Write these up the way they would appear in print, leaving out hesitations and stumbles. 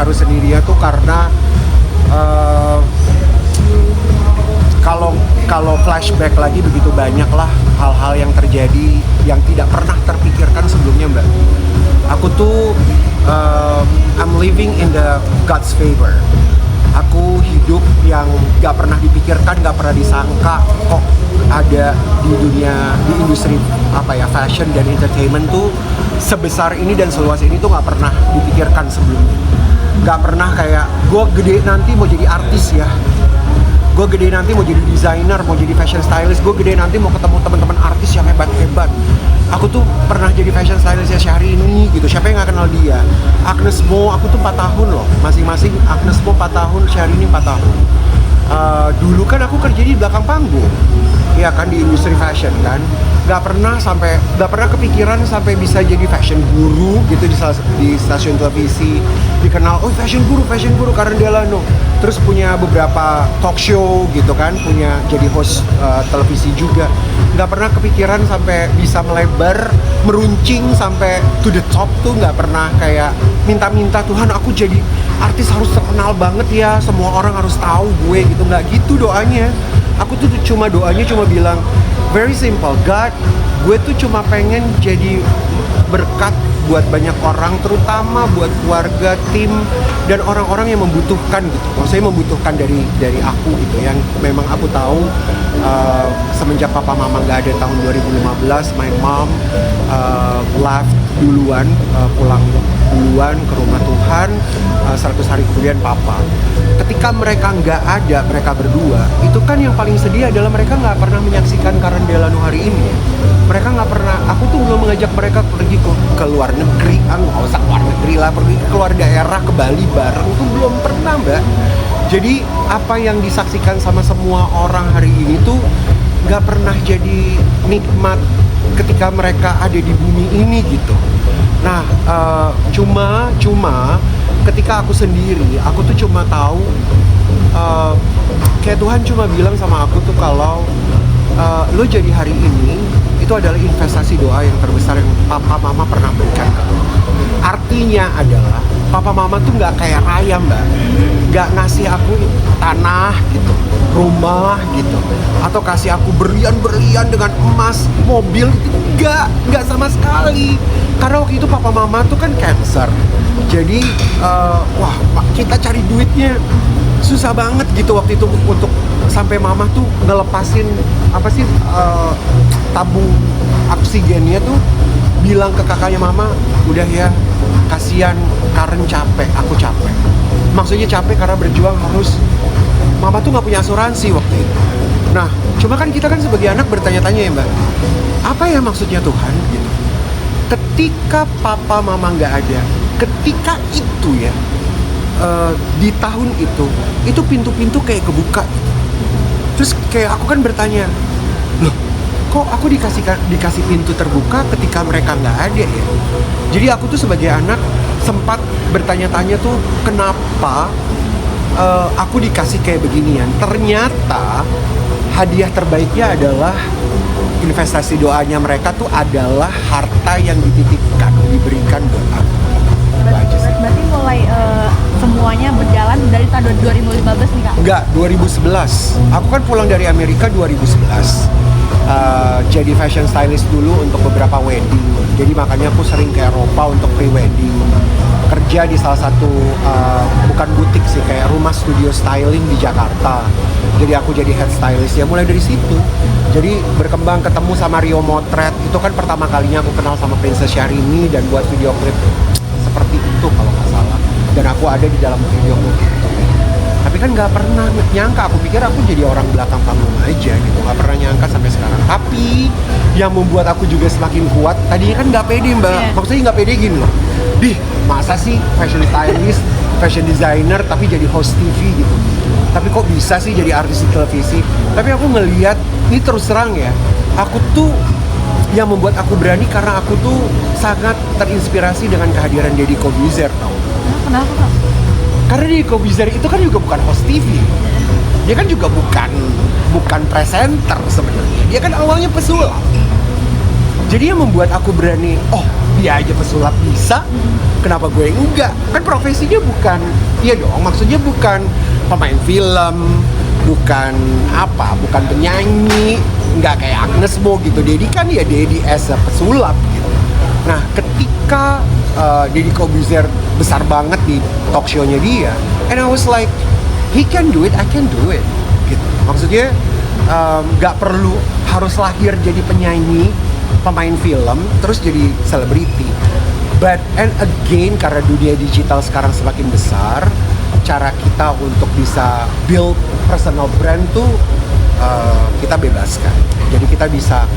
harus sendirian tuh karena kalau flashback lagi begitu banyak lah hal-hal yang terjadi yang tidak pernah terpikirkan sebelumnya, Mbak. Aku tuh I'm living in the God's favor. Aku hidup yang gak pernah dipikirkan, gak pernah disangka kok ada di dunia, di industri fashion dan entertainment tuh sebesar ini dan seluas ini tuh gak pernah dipikirkan sebelumnya. Gak pernah kayak gue gede nanti mau jadi artis ya, gue gede nanti mau jadi desainer, mau jadi fashion stylist, gue gede nanti mau ketemu teman-teman artis yang hebat-hebat. Aku tuh pernah jadi fashion stylist ya Syahrini gitu, siapa yang gak kenal dia? Agnes Mo, aku tuh 4 tahun loh, masing-masing Agnes Mo 4 tahun, Syahrini 4 tahun. Dulu kan aku kerja di belakang panggung, ya kan, di industri fashion kan. Gak pernah kepikiran sampai bisa jadi fashion guru gitu di stasiun televisi, dikenal, oh fashion guru Karen Delano. Terus punya beberapa talk show gitu kan, punya jadi host televisi juga. Gak pernah kepikiran sampai bisa melebar, meruncing sampai to the top tuh gak pernah kayak minta-minta, Tuhan aku jadi artis harus terkenal banget ya, semua orang harus tahu gue gitu. Gak gitu doanya. Aku tuh doanya cuma bilang very simple, God, gue tuh cuma pengen jadi berkat buat banyak orang, terutama buat keluarga, tim, dan orang-orang yang membutuhkan gitu. Maksudnya membutuhkan dari aku gitu, yang memang aku tahu semenjak papa mama nggak ada tahun 2015, my mom left duluan, pulang duluan ke rumah Tuhan, 100 hari kemudian papa. Ketika mereka nggak ada, mereka berdua, itu kan yang paling sedih adalah mereka nggak pernah menyaksikan Karen Delano hari ini. Mereka nggak pernah, aku tuh belum mengajak mereka pergi ke luar negeri, nggak usah luar negeri lah, pergi keluar daerah, ke Bali bareng, itu belum pernah, Mbak. Jadi apa yang disaksikan sama semua orang hari ini tuh nggak pernah jadi nikmat ketika mereka ada di bumi ini gitu. Nah, cuma ketika aku sendiri, aku tuh cuma tahu kayak Tuhan cuma bilang sama aku tuh kalau lo jadi hari ini itu adalah investasi doa yang terbesar yang papa mama pernah berikan ke lo. Artinya adalah papa mama tuh nggak kayak raya, Mbak, nggak ngasih aku tanah gitu, rumah gitu, atau kasih aku berlian dengan emas, mobil gitu. Nggak sama sekali. Karena waktu itu papa mama tuh kan cancer. Jadi wah, kita cari duitnya susah banget gitu waktu itu untuk sampai mama tuh ngelepasin tabung oksigennya tuh, bilang ke kakaknya mama, udah ya, kasihan Karen capek, aku capek. Maksudnya capek karena berjuang harus, mama tuh nggak punya asuransi waktu itu. Nah, cuma kan kita kan sebagai anak bertanya-tanya ya, Mbak, apa ya maksudnya Tuhan gitu. Ketika papa mama nggak ada, ketika itu ya, di tahun itu pintu-pintu kayak kebuka gitu. Terus kayak aku kan bertanya, loh kok aku dikasih pintu terbuka ketika mereka nggak ada ya. Jadi aku tuh sebagai anak sempat bertanya-tanya tuh kenapa aku dikasih kayak beginian. Ternyata hadiah terbaiknya adalah investasi doanya mereka tuh adalah harta yang dititipkan, diberikan buat aku. Berarti mulai semuanya berjalan dari tahun 2015 nih Kak? Enggak, 2011. Aku kan pulang dari Amerika 2011. Jadi fashion stylist dulu untuk beberapa wedding. Jadi makanya aku sering ke Eropa untuk pre-wedding. Kerja di salah satu, bukan butik sih, kayak rumah studio styling di Jakarta. Jadi aku jadi head stylist, ya mulai dari situ. Jadi berkembang, ketemu sama Rio Motret. Itu kan pertama kalinya aku kenal sama Princess Syahrini dan buat video klip seperti itu kalau nggak salah. Dan aku ada di dalam video klip itu. Tapi kan nggak pernah nyangka, aku pikir aku jadi orang belakang panggung aja gitu, nggak pernah nyangka sampai sekarang. Tapi yang membuat aku juga semakin kuat, tadinya kan nggak pede, Mbak. Maksudnya nggak pede gini loh, masa sih fashion stylist, fashion designer tapi jadi host TV gitu. Tapi kok bisa sih jadi artis di televisi? Tapi aku ngelihat, ini terus terang ya, aku tuh yang membuat aku berani karena aku tuh sangat terinspirasi dengan kehadiran Deddy Corbuzier, tau? Kenapa Kak? Karena Deddy Corbuzier itu kan juga bukan host TV, dia kan juga bukan presenter sebenarnya. Dia kan awalnya pesulap. Jadi yang membuat aku berani, oh dia aja pesulap bisa, kenapa gue enggak? Kan profesinya bukan, iya dong, maksudnya bukan pemain film, bukan apa, bukan penyanyi, nggak kayak Agnes Mo gitu. Dedi kan ya Dedi as a pesulap gitu. Nah ketika Deddy Corbuzier besar banget di talk show-nya dia, and I was like, he can do it, I can do it gitu. Maksudnya nggak perlu harus lahir jadi penyanyi, pemain film, terus jadi selebriti. But and again, karena dunia digital sekarang semakin besar, cara kita untuk bisa build personal brand tuh kita bebaskan. Jadi kita bisa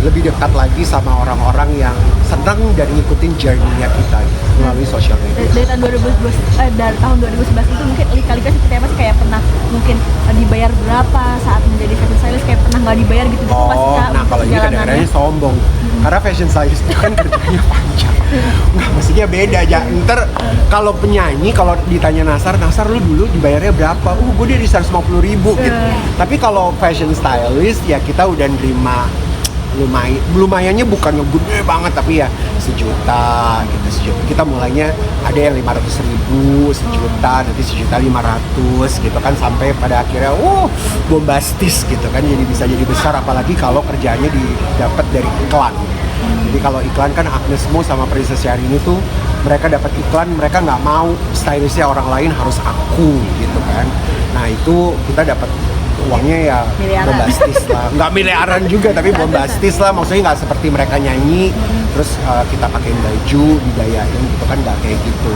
lebih dekat lagi sama orang-orang yang senang dan ngikutin journey-nya kita gitu, melalui sosial media. Dari tahun 2011 itu mungkin lika-lika seperti apa sih, kayak pernah mungkin dibayar berapa saat menjadi fashion stylist, kayak pernah nggak dibayar gitu pas kita Nah kalau ini kadang-kadang sombong, karena fashion stylist itu kan kerjanya panjang. Nggak, maksudnya beda aja. Ntar kalau penyanyi, kalau ditanya Nasar lu dulu dibayarnya berapa? Gue dari 150.000 gitu. Tapi kalau fashion stylist ya kita udah nerima lumayannya, bukan gede banget tapi ya 1 juta gitu. Kita mulainya ada yang 500.000, 1 juta, nanti 1.500.000 gitu kan, sampai pada akhirnya bombastis gitu kan, jadi bisa jadi besar, apalagi kalau kerjaannya didapat dari iklan. Jadi kalau iklan kan Agnes Mo sama Princess Syahrini tuh mereka dapat iklan, mereka nggak mau stylistnya orang lain, harus aku gitu kan. Nah itu kita dapat uangnya ya bombastis lah, nggak miliaran juga tapi bombastis lah, maksudnya nggak seperti mereka nyanyi terus kita pakein baju digayain gitu kan, nggak kayak gitu.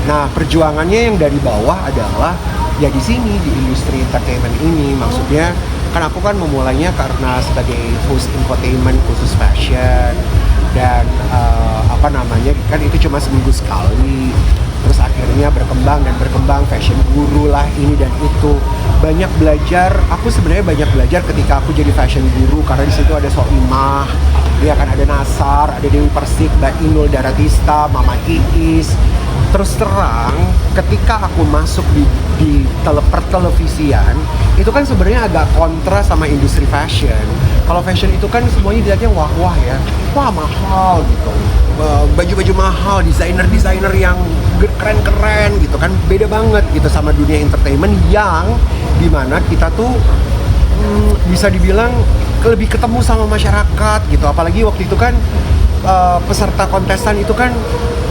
Nah perjuangannya yang dari bawah adalah ya di sini di industri entertainment ini, maksudnya kan aku kan memulainya karena sebagai host infotainment khusus fashion, dan kan itu cuma seminggu sekali. Terus akhirnya berkembang fashion guru lah, ini dan itu. Banyak belajar, aku sebenarnya banyak belajar ketika aku jadi fashion guru, karena di situ ada Soimah, dia kan ada Nasar, ada Dewi Persik, Mbak Inul Daratista, Mama Iis. Terus terang, ketika aku masuk di pertelevisian, itu kan sebenarnya agak kontra sama industri fashion. Kalau fashion itu kan semuanya dilihatnya wah ya, wah mahal gitu, baju-baju mahal, desainer yang keren-keren gitu kan, beda banget gitu sama dunia entertainment yang dimana kita tuh bisa dibilang lebih ketemu sama masyarakat gitu. Apalagi waktu itu kan peserta kontestan itu kan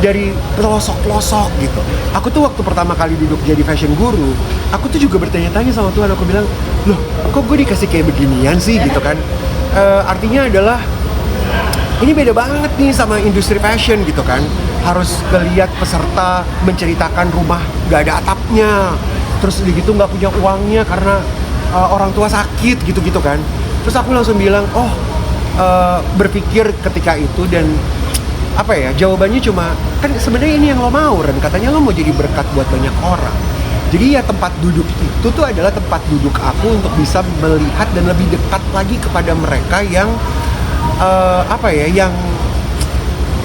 dari pelosok-pelosok gitu. Aku tuh waktu pertama kali duduk jadi fashion guru, aku tuh juga bertanya-tanya sama Tuhan, aku bilang, loh kok gue dikasih kayak beginian sih gitu kan. Artinya adalah ini beda banget nih sama industri fashion gitu kan. Harus ngeliat peserta menceritakan rumah gak ada atapnya, terus gitu nggak punya uangnya karena orang tua sakit gitu-gitu kan. Terus aku langsung bilang, berpikir ketika itu, dan apa ya, jawabannya cuma, kan sebenarnya ini yang lo mau, Ren, katanya lo mau jadi berkat buat banyak orang. Jadi ya tempat duduk itu tuh adalah tempat duduk aku untuk bisa melihat dan lebih dekat lagi kepada mereka yang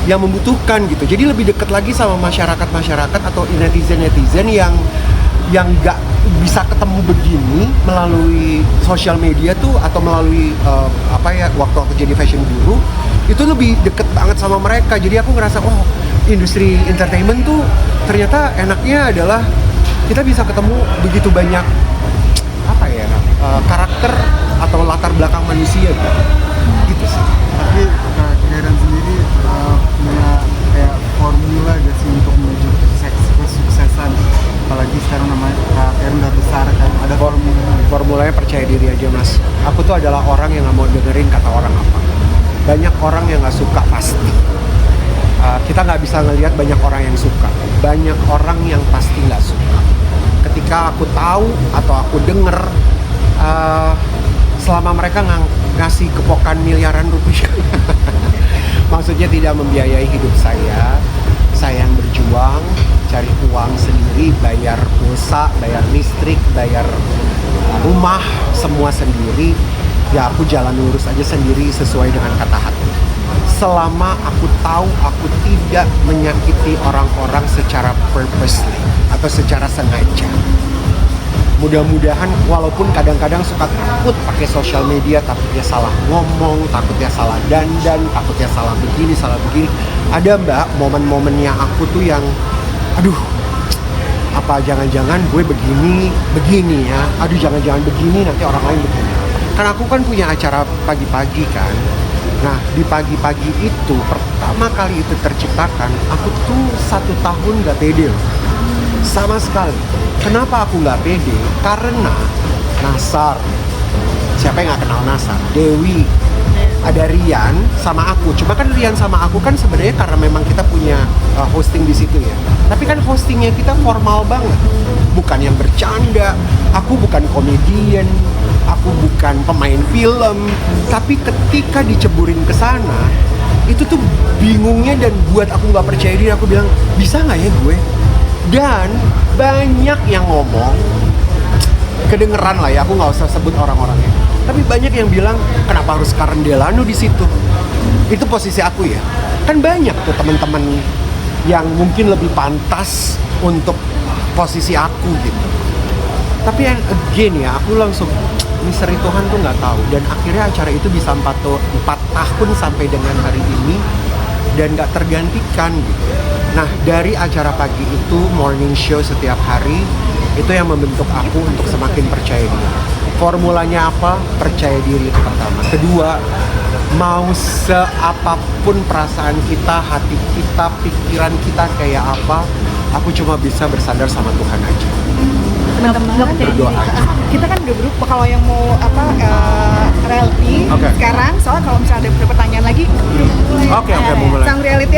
yang membutuhkan gitu. Jadi lebih dekat lagi sama masyarakat atau netizen yang nggak bisa ketemu begini melalui sosial media tuh, atau melalui waktu aku jadi fashion guru itu lebih deket banget sama mereka. Jadi aku ngerasa industri entertainment tuh ternyata enaknya adalah kita bisa ketemu begitu banyak karakter atau latar belakang manusia gitu sih. Tapi Kak Karen sendiri punya kayak formula gak sih untuk menuju kesuksesan, apalagi sekarang namanya Kak Karen udah besar kan, ada formulanya percaya diri aja mas. Aku tuh adalah orang yang nggak mau dengerin kata orang apa. Banyak orang yang nggak suka pasti. Kita nggak bisa ngelihat banyak orang yang suka. Banyak orang yang pasti nggak suka. Ketika aku tahu atau aku denger, selama mereka ngasih kepokan miliaran rupiah, maksudnya tidak membiayai hidup saya yang berjuang, cari uang sendiri, bayar pulsa, bayar listrik, bayar rumah, semua sendiri. Ya aku jalan lurus aja sendiri sesuai dengan kata hati. Selama aku tahu aku tidak menyakiti orang-orang secara purposely atau secara sengaja. mudah-mudahan walaupun kadang-kadang suka takut pakai sosial media, takutnya salah ngomong, takutnya salah dandan, takutnya salah begini, ada mbak momen-momennya aku tuh yang aduh, apa jangan-jangan gue begini ya, aduh jangan-jangan begini nanti orang lain begini. Karena aku kan punya acara pagi-pagi kan. Nah di pagi-pagi itu pertama kali itu terciptakan, aku tuh 1 tahun gak pede loh. Sama sekali. Kenapa aku gak pede? Karena Nasar, siapa yang gak kenal Nasar? Dewi, ada Rian sama aku. Cuma kan Rian sama aku kan sebenarnya karena memang kita punya hosting di situ ya. Tapi kan hostingnya kita formal banget, bukan yang bercanda. Aku bukan komedian, aku bukan pemain film. Tapi ketika diceburin ke sana, itu tuh bingungnya dan buat aku nggak percaya diri. Aku bilang bisa nggak ya gue? Dan banyak yang ngomong, kedengeran lah ya. Aku nggak usah sebut orang-orangnya. Tapi banyak yang bilang kenapa harus Karen Delano di situ? Itu posisi aku ya. Kan banyak tuh teman-teman yang mungkin lebih pantas untuk posisi aku gitu. Tapi yang again ya, aku langsung misteri Tuhan tuh nggak tahu. Dan akhirnya acara itu bisa 4 tahun sampai dengan hari ini dan nggak tergantikan gitu. Nah dari acara pagi itu, morning show setiap hari, itu yang membentuk aku untuk semakin percaya diri. Formulanya apa? Percaya diri itu pertama. Kedua, mau seapapun perasaan kita, hati kita, pikiran kita kayak apa, aku cuma bisa bersandar sama Tuhan aja. Teman-teman Berdoa aja. Kita kan udah berubah kalau yang mau reality Oke. sekarang, soalnya kalau misalnya ada pertanyaan lagi Oke, mau mulai. sang reality